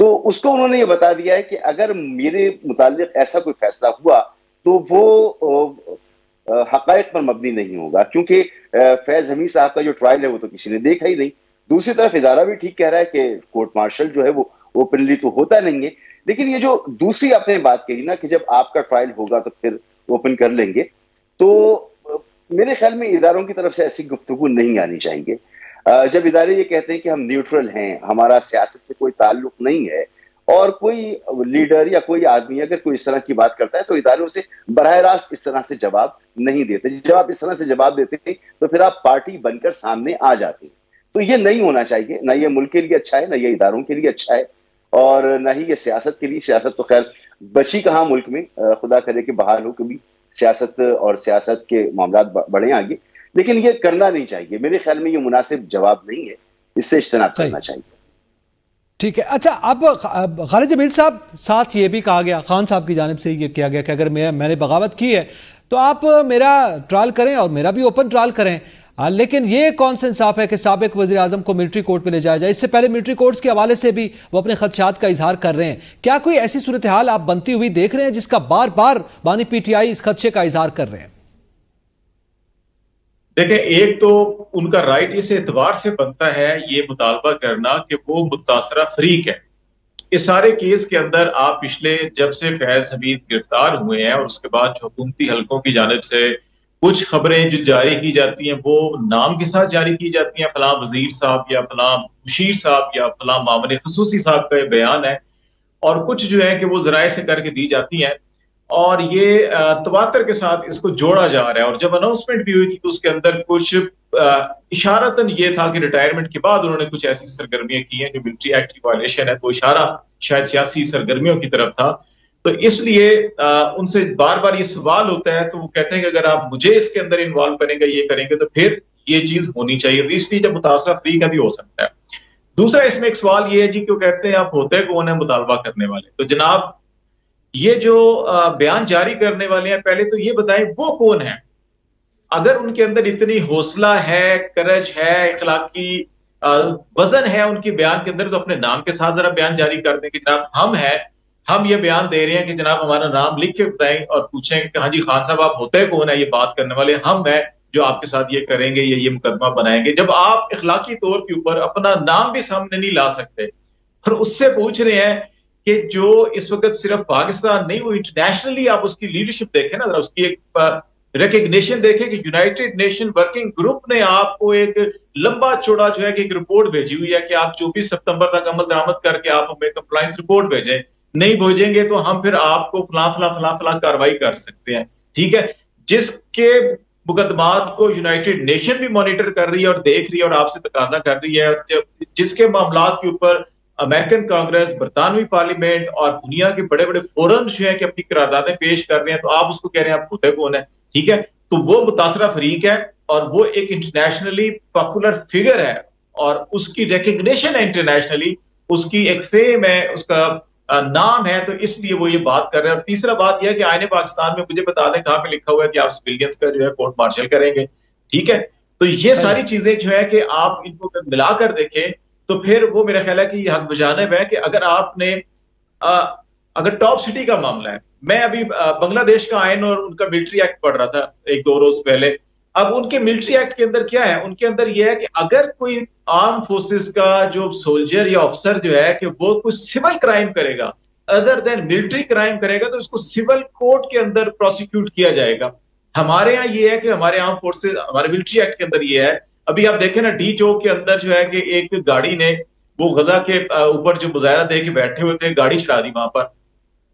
تو اس کو انہوں نے یہ بتا دیا ہے کہ اگر میرے متعلق ایسا کوئی فیصلہ ہوا تو وہ حقائق پر مبنی نہیں ہوگا، کیونکہ فیض حمید صاحب کا جو ٹرائل ہے وہ تو کسی نے دیکھا ہی نہیں. دوسری طرف ادارہ بھی ٹھیک کہہ رہا ہے کہ کورٹ مارشل جو ہے وہ اوپنلی تو ہوتا نہیں ہے، لیکن یہ جو دوسری آپ نے بات کہی نا کہ جب آپ کا ٹرائل ہوگا تو پھر اوپن کر لیں گے، تو میرے خیال میں اداروں کی طرف سے ایسی گفتگو نہیں آنی چاہیے. جب ادارے یہ کہتے ہیں کہ ہم نیوٹرل ہیں، ہمارا سیاست سے کوئی تعلق نہیں ہے، اور کوئی لیڈر یا کوئی آدمی اگر کوئی اس طرح کی بات کرتا ہے تو ادارے اسے براہ راست اس طرح سے جواب نہیں دیتے. جب آپ اس طرح سے جواب دیتے ہیں تو پھر آپ پارٹی بن کر سامنے آ جاتے ہیں. تو یہ نہیں ہونا چاہیے، نہ یہ ملک کے لیے اچھا ہے، نہ یہ اداروں کے لیے اچھا ہے، اور نہ ہی یہ سیاست کے لیے. سیاست تو خیر بچی کہاں ملک میں، خدا کرے کہ بحال ہو کبھی سیاست اور سیاست کے معاملات بڑھیں آگے، لیکن یہ کرنا نہیں چاہیے. میرے خیال میں یہ مناسب جواب نہیں ہے، اس سے اجتناب کرنا چاہیے. ٹھیک ہے. اچھا، اب خالد جمیل صاحب، ساتھ یہ بھی کہا گیا، خان صاحب کی جانب سے یہ کیا گیا کہ اگر میں نے بغاوت کی ہے تو آپ میرا ٹرائل کریں اور میرا بھی اوپن ٹرائل کریں، لیکن یہ کون سا انصاف ہے کہ سابق وزیر اعظم کو ملٹری کورٹ میں لے جایا جائے؟ اس سے پہلے ملٹری کورٹس کے حوالے سے بھی وہ اپنے خدشات کا اظہار کر رہے ہیں. کیا کوئی ایسی صورتحال آپ بنتی ہوئی دیکھ رہے ہیں جس کا بار بار بانی پی ٹی آئی اس خدشے کا اظہار کر رہے ہیں؟ دیکھیں، ایک تو ان کا رائٹ اس اعتبار سے بنتا ہے یہ مطالبہ کرنا کہ وہ متاثرہ فریق ہے. اس سارے کیس کے اندر آپ پچھلے جب سے فیض حمید گرفتار ہوئے ہیں اور اس کے بعد جو حکومتی حلقوں کی جانب سے کچھ خبریں جو جاری کی جاتی ہیں وہ نام کے ساتھ جاری کی جاتی ہیں، فلاں وزیر صاحب یا فلاں مشیر صاحب یا فلاں معاملے خصوصی صاحب کا یہ بیان ہے، اور کچھ جو ہے کہ وہ ذرائع سے کر کے دی جاتی ہیں، اور یہ تواتر کے ساتھ اس کو جوڑا جا رہا ہے. اور جب اناؤنسمنٹ بھی ہوئی تھی تو اس کے اندر کچھ اشارتاً یہ تھا کہ ریٹائرمنٹ کے بعد انہوں نے کچھ ایسی سرگرمیاں کی ہیں جو ملٹری ایکٹ کی وائلیشن ہے، تو اشارہ شاید سیاسی سرگرمیوں کی طرف تھا. تو اس لیے ان سے بار بار یہ سوال ہوتا ہے، تو وہ کہتے ہیں کہ اگر آپ مجھے اس کے اندر انوالو کریں گے، یہ کریں گے، تو پھر یہ چیز ہونی چاہیے. تو اس لیے جب متاثرہ فریق ہے بھی ہو سکتا ہے. دوسرا اس میں ایک سوال یہ ہے جی، کیوں کہتے ہیں آپ ہوتے کون ہیں مطالبہ کرنے والے؟ تو جناب یہ جو بیان جاری کرنے والے ہیں، پہلے تو یہ بتائیں وہ کون ہیں. اگر ان کے اندر اتنی حوصلہ ہے، کرج ہے، اخلاقی وزن ہے ان کی بیان کے اندر، تو اپنے نام کے ساتھ ذرا بیان جاری کر دیں کہ جناب ہم یہ بیان دے رہے ہیں کہ جناب ہمارا نام لکھ کے بتائیں اور پوچھیں کہ ہاں جی خان صاحب آپ ہوتے کون ہیں یہ بات کرنے والے؟ ہم ہیں جو آپ کے ساتھ یہ کریں گے، یہ مقدمہ بنائیں گے. جب آپ اخلاقی طور کے اوپر اپنا نام بھی سامنے نہیں لا سکتے اور اس سے پوچھ رہے ہیں کہ جو اس وقت صرف پاکستان نہیں، وہ انٹرنیشنلی آپ اس کی لیڈرشپ دیکھیں نا، ذرا اس کی ایک ریکگنیشن دیکھیں کہ یونائٹڈ نیشن ورکنگ گروپ نے آپ کو ایک لمبا چوڑا جو ہے کہ ایک رپورٹ بھیجی ہوئی ہے کہ آپ 24 ستمبر تک عمل درآمد کر کے آپ ہمیں کمپلائنس رپورٹ بھیجیں، نہیں بھیجیں گے تو ہم پھر آپ کو فلاں فلاں فلاں فلاں کاروائی کر سکتے ہیں. ٹھیک ہے، جس کے مقدمات کو یونائٹڈ نیشن بھی مانیٹر کر رہی ہے اور دیکھ رہی ہے اور آپ سے تقاضا کر رہی ہے، اور جس کے معاملات کے اوپر امریکن کانگریس، برطانوی پارلیمنٹ اور دنیا کے بڑے بڑے فورم جو ہیں کہ اپنی قراردادیں پیش کر رہے ہیں، تو آپ اس کو کہہ رہے ہیں آپ ہوتے کون ہیں؟ ٹھیک ہے، تو وہ متاثرہ فریق ہے اور وہ ایک انٹرنیشنلی پاپولر فگر ہے اور اس کی ریکگنیشن ہے انٹرنیشنلی، اس کی ایک فیم ہے، اس کا نام ہے، تو اس لیے وہ یہ بات کر رہے ہیں. اور تیسرا بات یہ ہے کہ آئین پاکستان میں مجھے بتا دیں کہاں پہ لکھا ہوا ہے کہ آپ سویلینس کا جو ہے کورٹ مارشل کریں گے. ٹھیک ہے، تو یہ ساری چیزیں جو ہے کہ آپ ان کو ملا کر دیکھیں تو پھر وہ میرا خیال ہے کہ یہ حق بجانب ہے کہ اگر آپ نے اگر ٹاپ سٹی کا معاملہ ہے، میں ابھی بنگلہ دیش کا آئین اور ان کا ملٹری ایکٹ پڑھ رہا تھا 1-2 روز پہلے. اب ان کے ملٹری ایکٹ کے اندر کیا ہے؟ ان کے اندر یہ ہے کہ اگر کوئی آرم فورسز کا جو سولجر یا افسر جو ہے کہ وہ کوئی سول کرائم کرے گا ادر دین ملٹری کرائم کرے گا تو اس کو سول کورٹ کے اندر پروسیکیوٹ کیا جائے گا. ہمارے ہاں یہ ہے کہ ہمارے آرم فورسز، ہمارے ملٹری ایکٹ کے اندر یہ ہے. ابھی آپ دیکھیں نا ڈی چوک کے اندر جو ہے کہ ایک گاڑی نے وہ غزہ کے اوپر جو مظاہرہ دے کے بیٹھے ہوئے تھے گاڑی چلا دی، وہاں پر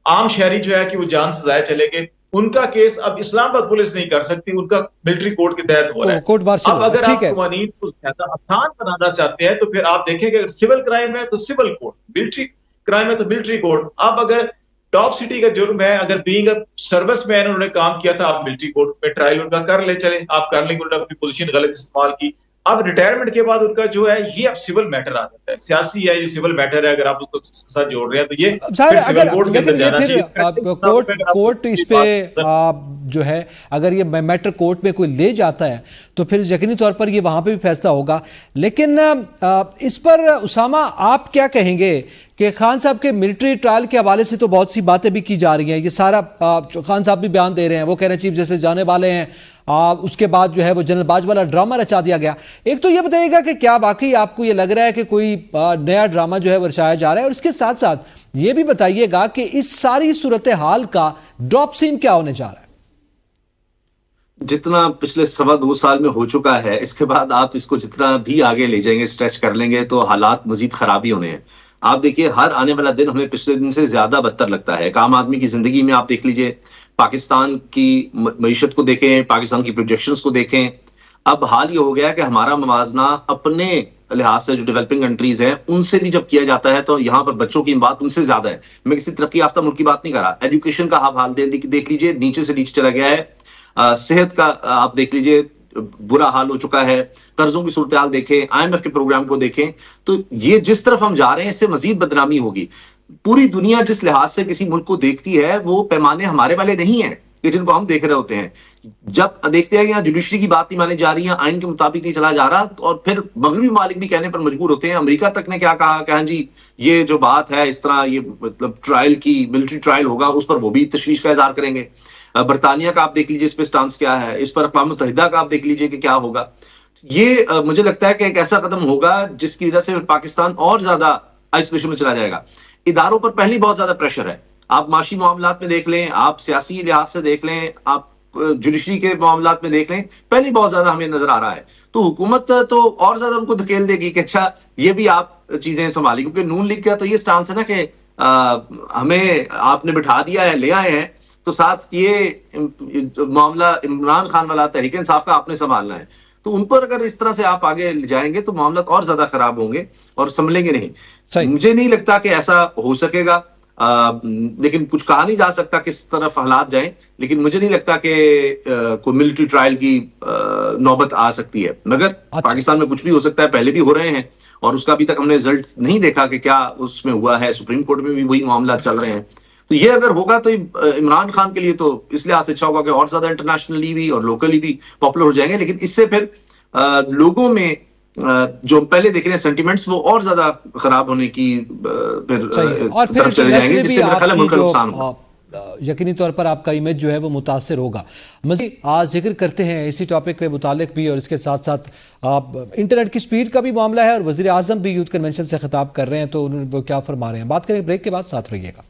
عام شہری جو ہے کہ وہ جان سے ضائع چلے گئے. ان کا کیس اب اسلام آباد پولیس نہیں کر سکتی، ان کا ملٹری کورٹ کے تحت ہو رہا ہے. اب اگر آپ قوانین کو زیادہ آسان بنانا چاہتے ہیں تو پھر آپ دیکھیں کہ اگر سول کرائم ہے تو سول کورٹ، ملٹری کرائم ہے تو ملٹری کورٹ. اب اگر ٹاپ سٹی کا جرم ہے، اگر بینگ اے سروس مین انہوں نے کام کیا تھا، آپ ملٹری کورٹ میں ٹرائل ان کا کر لے، چلے آپ کر لیں گے. انہوں نے اپنی پوزیشن غلط استعمال کی، اب ریٹائرمنٹ کے بعد ان کا جو ہے یہ اب سول میٹر آ جاتا ہے، سیاسی ہے یہ سول میٹر ہے، اگر آپ اس کو ساتھ جوڑ رہے ہیں تو یہ پھر سول کورٹ کے اندر جانا چاہیے۔ کورٹ اس پہ جو ہے اگر یہ میٹر کورٹ میں کوئی لے جاتا ہے تو پھر یقینی طور پر یہ وہاں پہ بھی فیصلہ ہوگا، لیکن اس پر اسامہ آپ کیا کہیں گے کہ خان صاحب کے ملٹری ٹرائل کے حوالے سے تو بہت سی باتیں بھی کی جا رہی ہیں، یہ سارا خان صاحب بھی بیان دے رہے ہیں، وہ کہہ رہے ہیں چیف جسٹس جانے والے ہیں، اس کے بعد جو ہے وہ جنرل باج والا ڈرامہ رچا دیا گیا۔ ایک تو یہ بتائیے گا کہ کیا واقعی آپ کو یہ لگ رہا ہے کہ کوئی نیا ڈرامہ جو ہے وہ رچایا جا رہا ہے، اور اس کے ساتھ ساتھ یہ بھی بتائیے گا کہ اس ساری صورتحال کا ڈراپ سین کیا ہونے جا رہا ہے؟ جتنا پچھلے 2.25 سال میں ہو چکا ہے، اس کے بعد آپ اس کو جتنا بھی آگے لے جائیں گے، اسٹریچ کر لیں گے تو حالات مزید خرابی ہونے ہیں۔ آپ دیکھیے ہر آنے والا دن ہمیں پچھلے دن سے زیادہ بدتر لگتا ہے۔ ایک عام آدمی کی زندگی میں آپ دیکھ لیجئے، پاکستان کی معیشت کو دیکھیں، پاکستان کی پروجیکشنز کو دیکھیں، اب حال یہ ہو گیا کہ ہمارا موازنہ اپنے لحاظ سے جو ڈیولپنگ کنٹریز ہیں ان سے بھی جب کیا جاتا ہے تو یہاں پر بچوں کی بات ان سے زیادہ ہے۔ میں کسی ترقی یافتہ ملک کی بات نہیں کر رہا، ایجوکیشن کا حال دیکھ لیجئے، نیچے سے نیچے چلا گیا ہے۔ صحت کا آپ دیکھ لیجئے برا حال ہو چکا ہے، قرضوں کی صورتحال دیکھیں، IMF کے پروگرام کو دیکھیں، تو یہ جس طرف ہم جا رہے ہیں اس سے مزید بدنامی ہوگی۔ پوری دنیا جس لحاظ سے کسی ملک کو دیکھتی ہے وہ پیمانے ہمارے والے نہیں ہیں کہ جن کو ہم دیکھ رہے ہوتے ہیں۔ جب دیکھتے ہیں کہ یہاں جوڈیشری کی بات نہیں مانی جا رہی ہے، آئین کے مطابق نہیں چلا جا رہا، اور پھر مغربی ممالک بھی کہنے پر مجبور ہوتے ہیں۔ امریکہ تک نے کیا کہا کہ ہاں جی یہ جو بات ہے اس طرح یہ مطلب ٹرائل کی ملٹری ٹرائل ہوگا، اس پر وہ بھی تشویش کا اظہار کریں گے۔ برطانیہ کا آپ دیکھ لیجئے اس پہ سٹانس کیا ہے، اس پر اقوام متحدہ کا آپ دیکھ لیجئے کہ کیا ہوگا۔ یہ مجھے لگتا ہے کہ ایک ایسا قدم ہوگا جس کی وجہ سے پاکستان اور زیادہ آئسولیشن میں چلا جائے گا۔ اداروں پر پہلی بہت زیادہ پریشر ہے، آپ معاشی معاملات میں دیکھ لیں، آپ سیاسی لحاظ سے دیکھ لیں، آپ جوڈیشری کے معاملات میں دیکھ لیں، پہلی بہت زیادہ ہمیں نظر آ رہا ہے۔ تو حکومت تو اور زیادہ ان کو دھکیل دے گی کہ اچھا یہ بھی آپ چیزیں سنبھالی، کیونکہ نون لیگ کا تو یہ سٹانس ہے نا کہ ہمیں آپ نے بٹھا دیا ہے، لے آئے ہیں، تو ساتھ یہ معاملہ عمران خان والا تحریک انصاف کا آپ نے سنبھالنا ہے۔ تو ان پر اگر اس طرح سے آپ آگے جائیں گے تو معاملات اور زیادہ خراب ہوں گے اور سنبھلیں گے نہیں۔ مجھے نہیں لگتا کہ ایسا ہو سکے گا، لیکن کچھ کہا نہیں جا سکتا کس طرف حالات جائیں، لیکن مجھے نہیں لگتا کہ کوئی ملٹری ٹرائل کی نوبت آ سکتی ہے، مگر پاکستان میں کچھ بھی ہو سکتا ہے، پہلے بھی ہو رہے ہیں اور اس کا ابھی تک ہم نے رزلٹ نہیں دیکھا کہ کیا اس میں ہوا ہے۔ سپریم کورٹ میں بھی وہی معاملات چل رہے ہیں۔ تو یہ اگر ہوگا تو عمران خان کے لیے تو اس لحاظ سے اچھا ہوگا کہ اور زیادہ انٹرنیشنلی بھی اور لوکلی بھی پاپولر ہو جائیں گے، لیکن اس سے پھر لوگوں میں جو پہلے دیکھ رہے ہیں سینٹیمنٹس وہ اور زیادہ خراب ہونے کی پھر طرف چلے جائیں گے، جس سے میرا خیال ہے ملک کا نقصان ہوگا۔ یقینی طور پر آپ کا امیج جو ہے وہ متاثر ہوگا۔ مزید آج ذکر کرتے ہیں اسی ٹاپک کے متعلق بھی، اور اس کے ساتھ ساتھ انٹرنیٹ کی سپیڈ کا بھی معاملہ ہے، اور وزیر اعظم بھی یوتھ کنونشن سے خطاب کر رہے ہیں تو وہ کیا فرما رہے ہیں، بات کریں بریک کے بعد، ساتھ رہیے گا۔